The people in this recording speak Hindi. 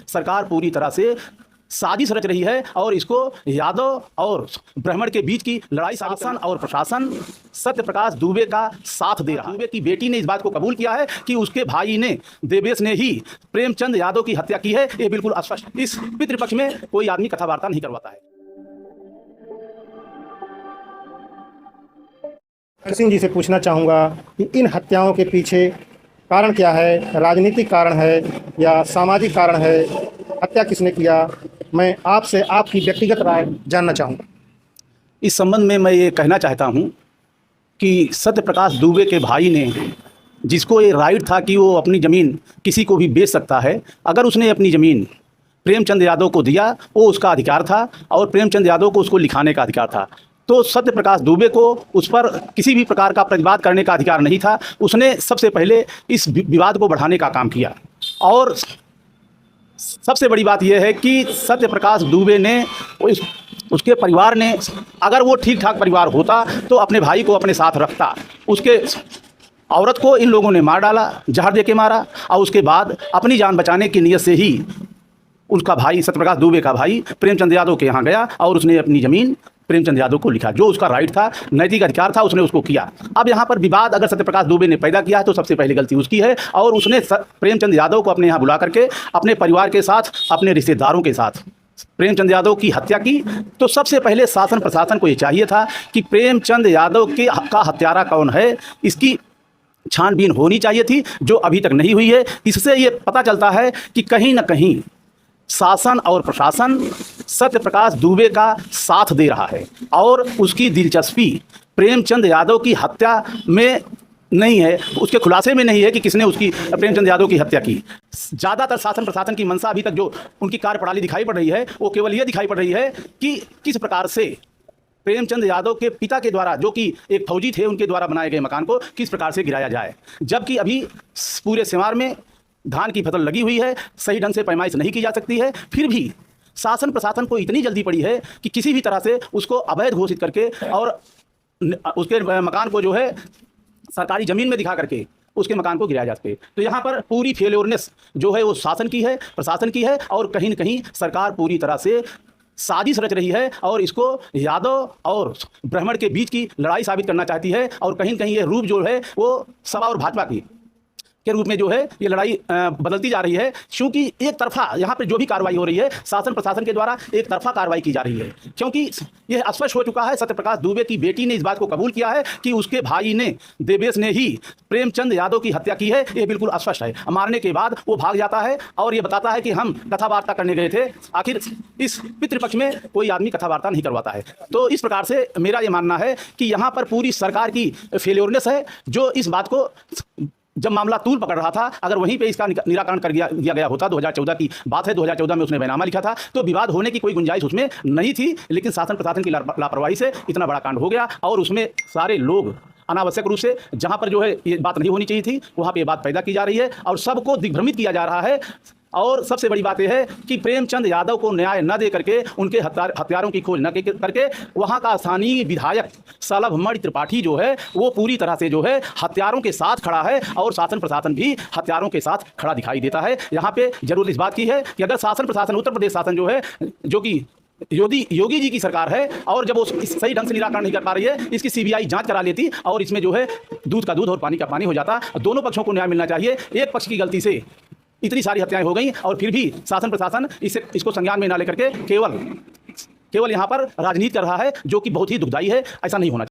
सरकार पूरी तरह से साजिश रच रही है और इसको यादव और ब्राह्मण के बीच की लड़ाई शासन और प्रशासन सत्य प्रकाश दुबे का साथ दे रहा है। दुबे की बेटी ने इस बात को कबूल किया है कि उसके भाई ने देवेश ने ही प्रेमचंद यादव की हत्या की है। ये बिल्कुल स्पष्ट। इस पितृपक्ष में कोई आदमी कथा वार्ता नहीं करवाता है। सिंह जी से पूछना चाहूँगा कि इन हत्याओं के पीछे कारण क्या है, राजनीतिक कारण है या सामाजिक कारण है, हत्या किसने किया? मैं आपसे आपकी व्यक्तिगत राय जानना चाहूँगा। इस संबंध में मैं ये कहना चाहता हूँ कि सत्य प्रकाश दुबे के भाई ने, जिसको ये राइट था कि वो अपनी ज़मीन किसी को भी बेच सकता है, अगर उसने अपनी ज़मीन प्रेमचंद यादव को दिया, वो उसका अधिकार था और प्रेमचंद यादव को उसको लिखाने का अधिकार था। तो सत्य प्रकाश दुबे को उस पर किसी भी प्रकार का प्रतिवाद करने का अधिकार नहीं था। उसने सबसे पहले इस विवाद को बढ़ाने का काम किया। और सबसे बड़ी बात यह है कि सत्य प्रकाश दुबे ने, उसके परिवार ने, अगर वो ठीक ठाक परिवार होता तो अपने भाई को अपने साथ रखता। उसके औरत को इन लोगों ने मार डाला, जहर दे के मारा, और उसके बाद अपनी जान बचाने की नीयत से ही उसका भाई सत्यप्रकाश दुबे का भाई प्रेमचंद यादव के यहाँ गया और उसने अपनी ज़मीन प्रेमचंद यादव को लिखा। जो उसका राइट था, नैतिक अधिकार था, उसने उसको किया। अब यहाँ पर विवाद अगर सत्यप्रकाश दुबे ने पैदा किया है तो सबसे पहले गलती उसकी है। और उसने प्रेमचंद यादव को अपने यहाँ बुला करके अपने परिवार के साथ, अपने रिश्तेदारों के साथ प्रेमचंद यादव की हत्या की। तो सबसे पहले शासन प्रशासन को ये चाहिए था कि प्रेमचंद यादव के का हत्यारा कौन है, इसकी छानबीन होनी चाहिए थी, जो अभी तक नहीं हुई है। इससे ये पता चलता है कि कहीं ना कहीं शासन और प्रशासन सत्य प्रकाश दुबे का साथ दे रहा है और उसकी दिलचस्पी प्रेमचंद यादव की हत्या में नहीं है, उसके खुलासे में नहीं है कि किसने उसकी प्रेमचंद यादव की हत्या की। ज़्यादातर शासन प्रशासन की मंशा अभी तक जो उनकी कार्यप्रणाली दिखाई पड़ रही है, वो केवल ये दिखाई पड़ रही है कि किस प्रकार से प्रेमचंद यादव के पिता के द्वारा, जो कि एक फौजी थे, उनके द्वारा बनाए गए मकान को किस प्रकार से गिराया जाए। जबकि अभी पूरे सिमार में धान की फसल लगी हुई है, सही ढंग से पैमाइश नहीं की जा सकती है, फिर भी शासन प्रशासन को इतनी जल्दी पड़ी है कि किसी भी तरह से उसको अवैध घोषित करके और उसके मकान को जो है सरकारी ज़मीन में दिखा करके उसके मकान को गिराया जा सके। तो यहाँ पर पूरी फेल्योरनेस जो है वो शासन की है, प्रशासन की है, और कहीं न कहीं सरकार पूरी तरह से साजिश रच रही है और इसको यादव और ब्राह्मण के बीच की लड़ाई साबित करना चाहती है। और कहीं न कहीं ये रूप जो है वो सपा और भाजपा की के रूप में जो है ये लड़ाई बदलती जा रही है, क्योंकि एक तरफा यहाँ पे जो भी कार्रवाई हो रही है शासन प्रशासन के द्वारा एक तरफा कार्रवाई की जा रही है। क्योंकि यह स्पष्ट हो चुका है, सत्यप्रकाश दुबे की बेटी ने इस बात को कबूल किया है कि उसके भाई ने, देवेश ने ही प्रेमचंद यादव की हत्या की है। ये बिल्कुल स्पष्ट है। मारने के बाद वो भाग जाता है और ये बताता है कि हम कथा वार्ता करने गए थे। आखिर इस पितृपक्ष में कोई आदमी कथा वार्ता नहीं करवाता है। तो इस प्रकार से मेरा ये मानना है कि यहाँ पर पूरी सरकार की फेल्योरनेस है, जो इस बात को, जब मामला तूल पकड़ रहा था, अगर वहीं पे इसका निराकरण कर दिया गया होता, 2014 की बात है, 2014 में उसने बैनामा लिखा था, तो विवाद होने की कोई गुंजाइश उसमें नहीं थी। लेकिन शासन प्रशासन की लापरवाही से इतना बड़ा कांड हो गया और उसमें सारे लोग अनावश्यक रूप से, जहां पर जो है ये बात नहीं होनी चाहिए थी, वहां पे ये बात पैदा की जा रही है और सबको दिग्भ्रमित किया जा रहा है। और सबसे बड़ी बात यह है कि प्रेमचंद यादव को न्याय न दे करके, उनके हत्यारों की खोज न करके, वहाँ का स्थानीय विधायक सलभमणि त्रिपाठी जो है वो पूरी तरह से जो है हत्यारों के साथ खड़ा है और शासन प्रशासन भी हत्यारों के साथ खड़ा दिखाई देता है। यहाँ पे जरूरत इस बात की है कि अगर शासन प्रशासन, उत्तर प्रदेश शासन जो है, जो कि योगी जी की सरकार है, और जब वो सही ढंग से निराकरण नहीं कर पा रही है, इसकी सीबीआई जांच करा लेती और इसमें जो है दूध का दूध और पानी का पानी हो जाता। दोनों पक्षों को न्याय मिलना चाहिए। एक पक्ष की गलती से इतनी सारी हत्याएं हो गई और फिर भी शासन प्रशासन इसको संज्ञान में ना लेकर के केवल यहाँ पर राजनीति कर रहा है, जो कि बहुत ही दुखदायी है। ऐसा नहीं होना चाहिए।